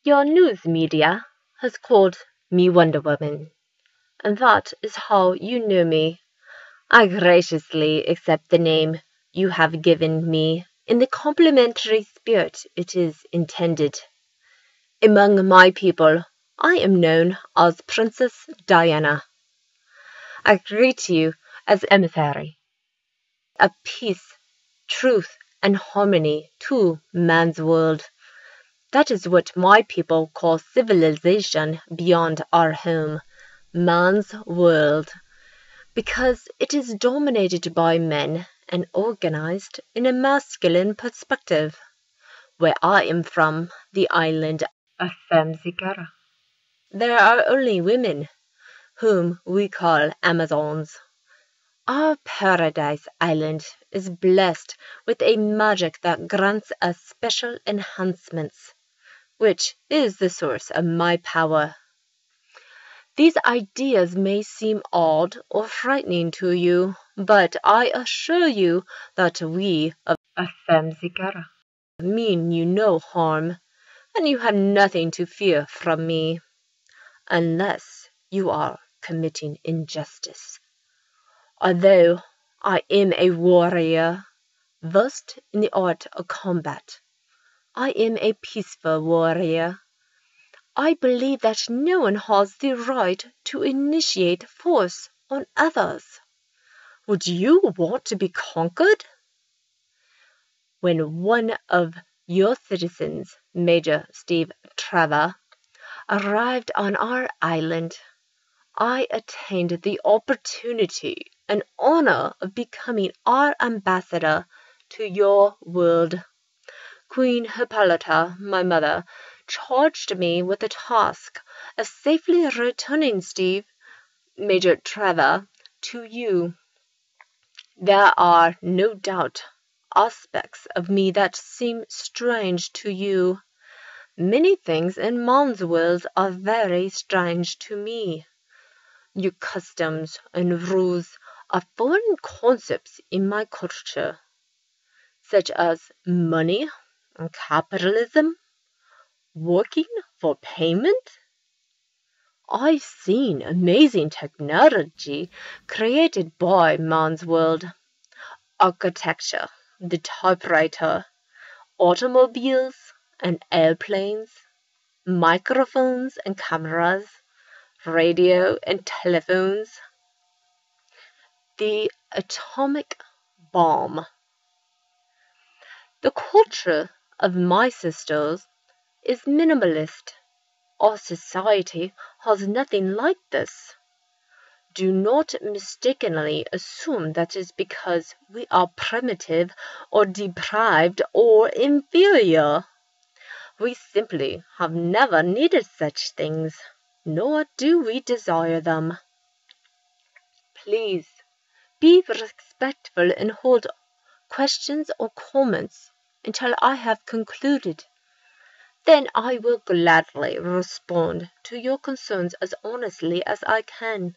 Your news media has called me Wonder Woman, and that is how you know me. I graciously accept the name you have given me in the complimentary spirit it is intended. Among my people, I am known as Princess Diana. I greet you as emissary of peace, truth, and harmony to man's world. That is what my people call civilization beyond our home, man's world, because it is dominated by men and organized in a masculine perspective. Where I am from, the island of Femzigara, there are only women, whom we call Amazons. Our paradise island is blessed with a magic that grants us special enhancements, which is the source of my power. These ideas may seem odd or frightening to you, but I assure you that we of Femzigara mean you no harm, and you have nothing to fear from me, unless you are committing injustice. Although I am a warrior, versed in the art of combat, I am a peaceful warrior. I believe that no one has the right to initiate force on others. Would you want to be conquered? When one of your citizens, Major Steve Trevor, arrived on our island, I attained the opportunity and honor of becoming our ambassador to your world. Queen Hippolyta, my mother, charged me with the task of safely returning Steve, Major Trevor, to you. There are no doubt aspects of me that seem strange to you. Many things in man's world are very strange to me. Your customs and rules are foreign concepts in my culture, such as money and capitalism, working for payment. I've seen amazing technology created by man's world. Architecture, the typewriter, automobiles and airplanes, microphones and cameras, radio and telephones, the atomic bomb. The culture of my sisters is minimalist. Our society has nothing like this. Do not mistakenly assume that is because we are primitive or deprived or inferior. We simply have never needed such things, nor do we desire them. Please be respectful and hold questions or comments until I have concluded. Then I will gladly respond to your concerns as honestly as I can.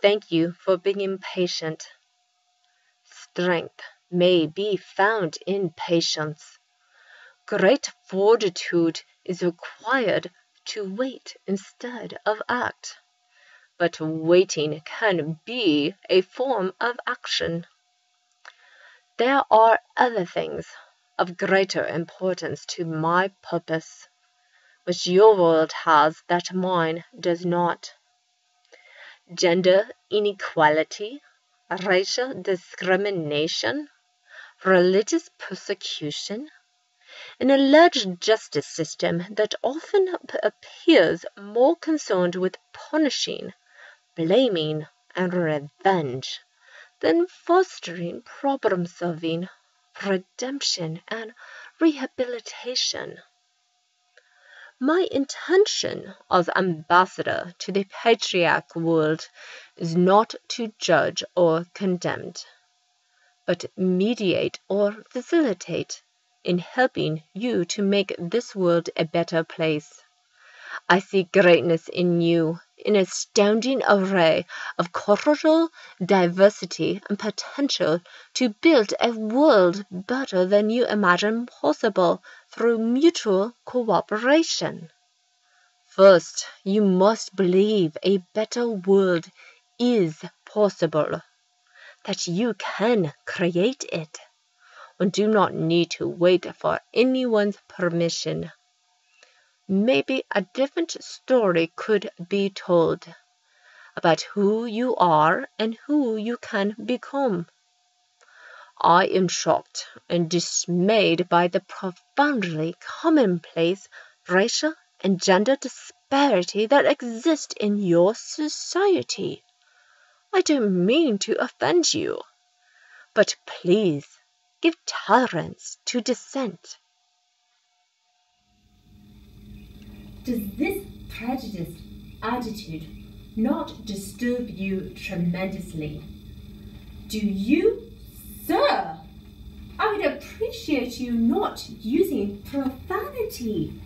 Thank you for being patient. Strength may be found in patience. Great fortitude is required to wait instead of act. But waiting can be a form of action. There are other things of greater importance to my purpose, which your world has that mine does not. Gender inequality, racial discrimination, religious persecution, an alleged justice system that often appears more concerned with punishing, blaming, and revenge than fostering problem-solving, redemption, and rehabilitation. My intention as ambassador to the patriarch world is not to judge or condemn, but mediate or facilitate in helping you to make this world a better place. I see greatness in you, an astounding array of cultural diversity and potential to build a world better than you imagine possible through mutual cooperation. First, you must believe a better world is possible, that you can create it, and do not need to wait for anyone's permission. Maybe a different story could be told about who you are and who you can become. I am shocked and dismayed by the profoundly commonplace racial and gender disparity that exists in your society. I don't mean to offend you, but please give tolerance to dissent. Does this prejudiced attitude not disturb you tremendously? Do you, sir? I would appreciate you not using profanity.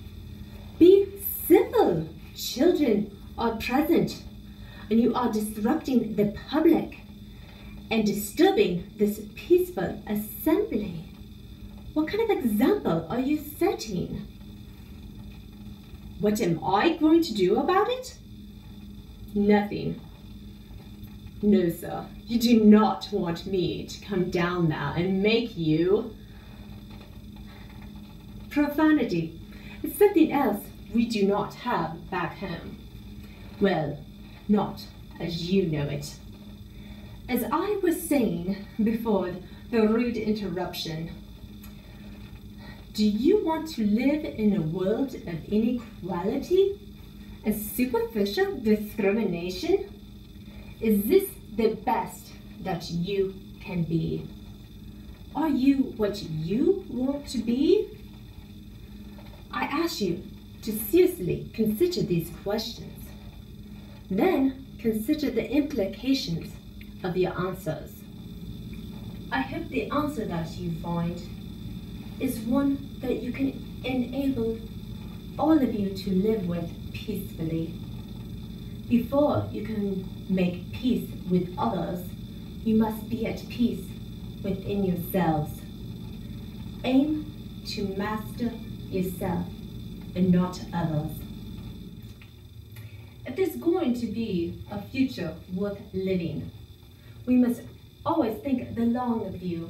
Be civil. Children are present, and you are disrupting the public and disturbing this peaceful assembly. What kind of example are you setting? What am I going to do about it? Nothing. No, sir, you do not want me to come down there and make you. Profanity is something else we do not have back home. Well, not as you know it. As I was saying before the rude interruption, do you want to live in a world of inequality and superficial discrimination? Is this the best that you can be? Are you what you want to be? I ask you to seriously consider these questions. Then consider the implications of your answers. I hope the answer that you find is one that you can enable all of you to live with peacefully. Before you can make peace with others, you must be at peace within yourselves. Aim to master yourself and not others. If there's going to be a future worth living, we must always think the long view,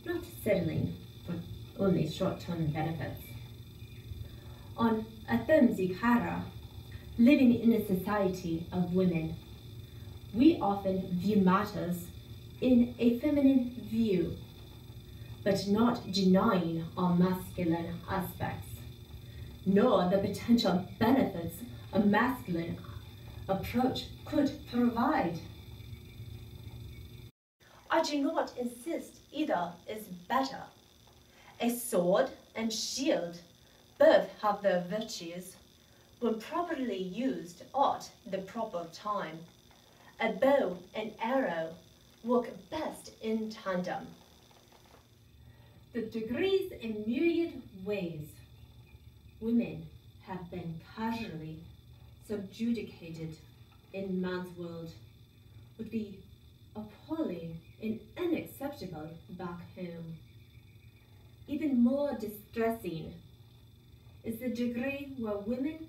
not settling for only short-term benefits. On Athens Zikara, living in a society of women, we often view matters in a feminine view, but not denying our masculine aspects, nor the potential benefits a masculine approach could provide. I do not insist either is better. A sword and shield both have their virtues when properly used at the proper time. A bow and arrow work best in tandem. The degrees in myriad ways women have been casually subjugated in man's world would be appalling and unacceptable back home. Even more distressing is the degree where women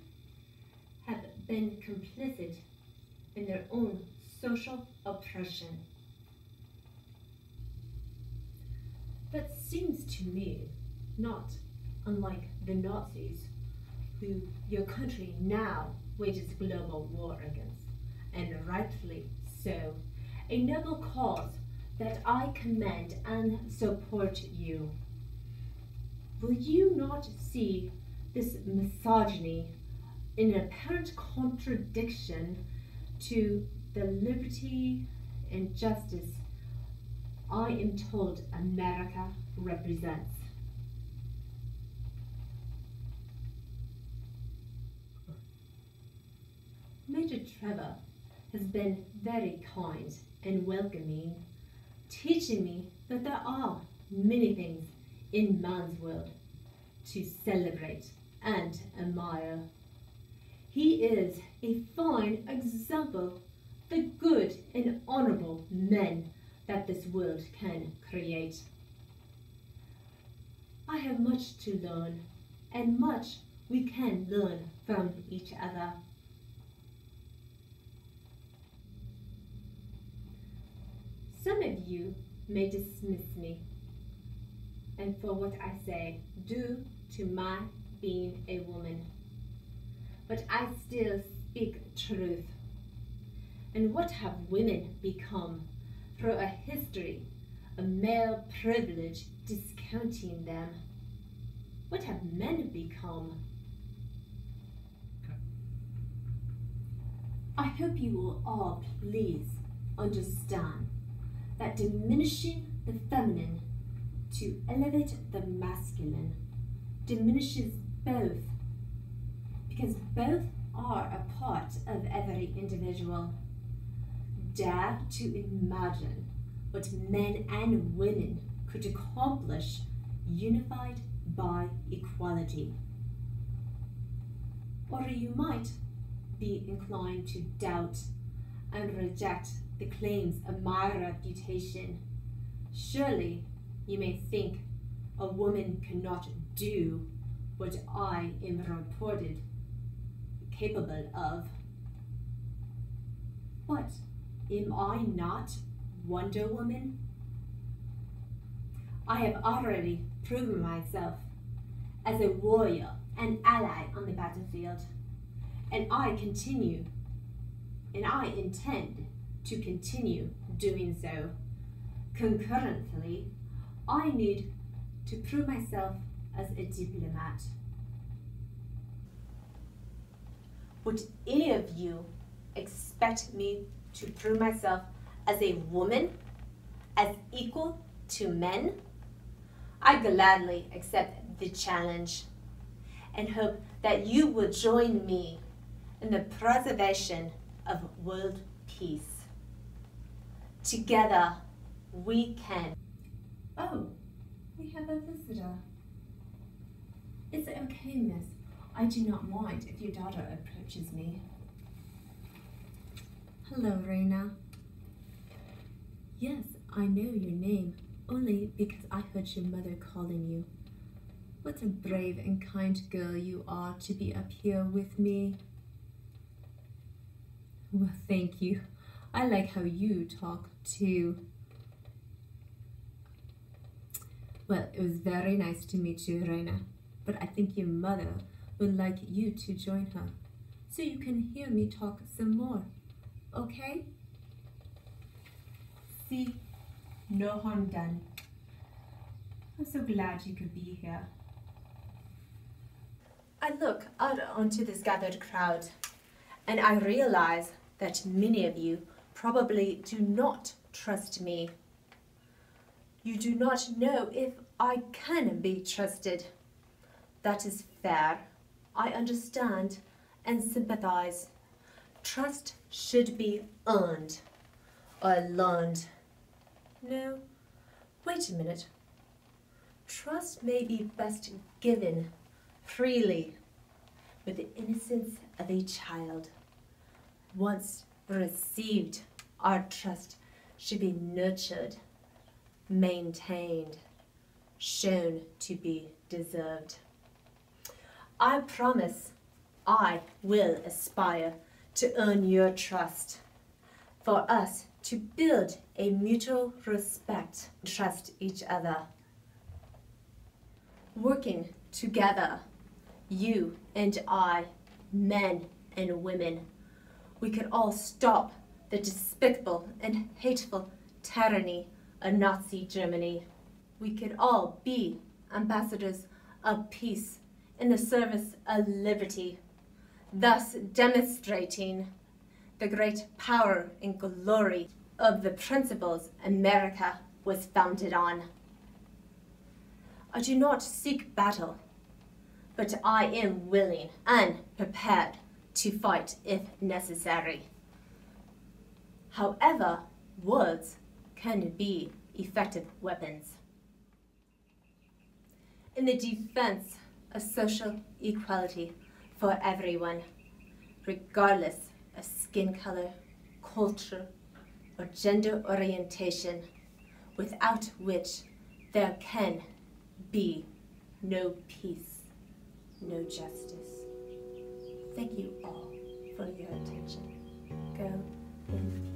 have been complicit in their own social oppression. That seems to me not unlike the Nazis, who your country now wages global war against, and rightfully so, a noble cause that I commend and support you. Will you not see this misogyny in apparent contradiction to the liberty and justice I am told America represents? Major Trevor has been very kind and welcoming, teaching me that there are many things in man's world to celebrate and admire. He is a fine example of the good and honorable men that this world can create. I have much to learn, and much we can learn from each other. Some of you may dismiss me, and for what I say, due to my being a woman. But I still speak truth. And what have women become through a history of male privilege discounting them? What have men become? I hope you will all please understand that diminishing the feminine to elevate the masculine diminishes both, because both are a part of every individual. Dare to imagine what men and women could accomplish unified by equality. Or you might be inclined to doubt and reject the claims of my reputation. Surely you may think a woman cannot do what I am reported capable of. But am I not Wonder Woman? I have already proven myself as a warrior and ally on the battlefield, and I intend to continue doing so. Concurrently, I need to prove myself as a diplomat. Would any of you expect me to prove myself as a woman, as equal to men? I gladly accept the challenge and hope that you will join me in the preservation of world peace. Together, we can. Oh, we have a visitor. It's okay, miss. I do not mind if your daughter approaches me. Hello, Reina. Yes, I know your name, only because I heard your mother calling you. What a brave and kind girl you are to be up here with me. Well, thank you. I like how you talk too. Well, it was very nice to meet you, Reina, but I think your mother would like you to join her, so you can hear me talk some more, okay? See, no harm done. I'm so glad you could be here. I look out onto this gathered crowd, and I realize that many of you probably do not trust me. You do not know if I can be trusted. That is fair. I understand and sympathize. Trust should be earned or learned. No, wait a minute. Trust may be best given freely with the innocence of a child. Once received, our trust should be nurtured, maintained, shown to be deserved. I promise I will aspire to earn your trust, for us to build a mutual respect and trust each other. Working together, you and I, men and women, we could all stop the despicable and hateful tyranny of Nazi Germany. We could all be ambassadors of peace in the service of liberty, thus demonstrating the great power and glory of the principles America was founded on. I do not seek battle, but I am willing and prepared to fight if necessary. However, words can be effective weapons. In the defense of social equality for everyone, regardless of skin color, culture, or gender orientation, without which there can be no peace, no justice. Thank you all for your attention. Go in peace.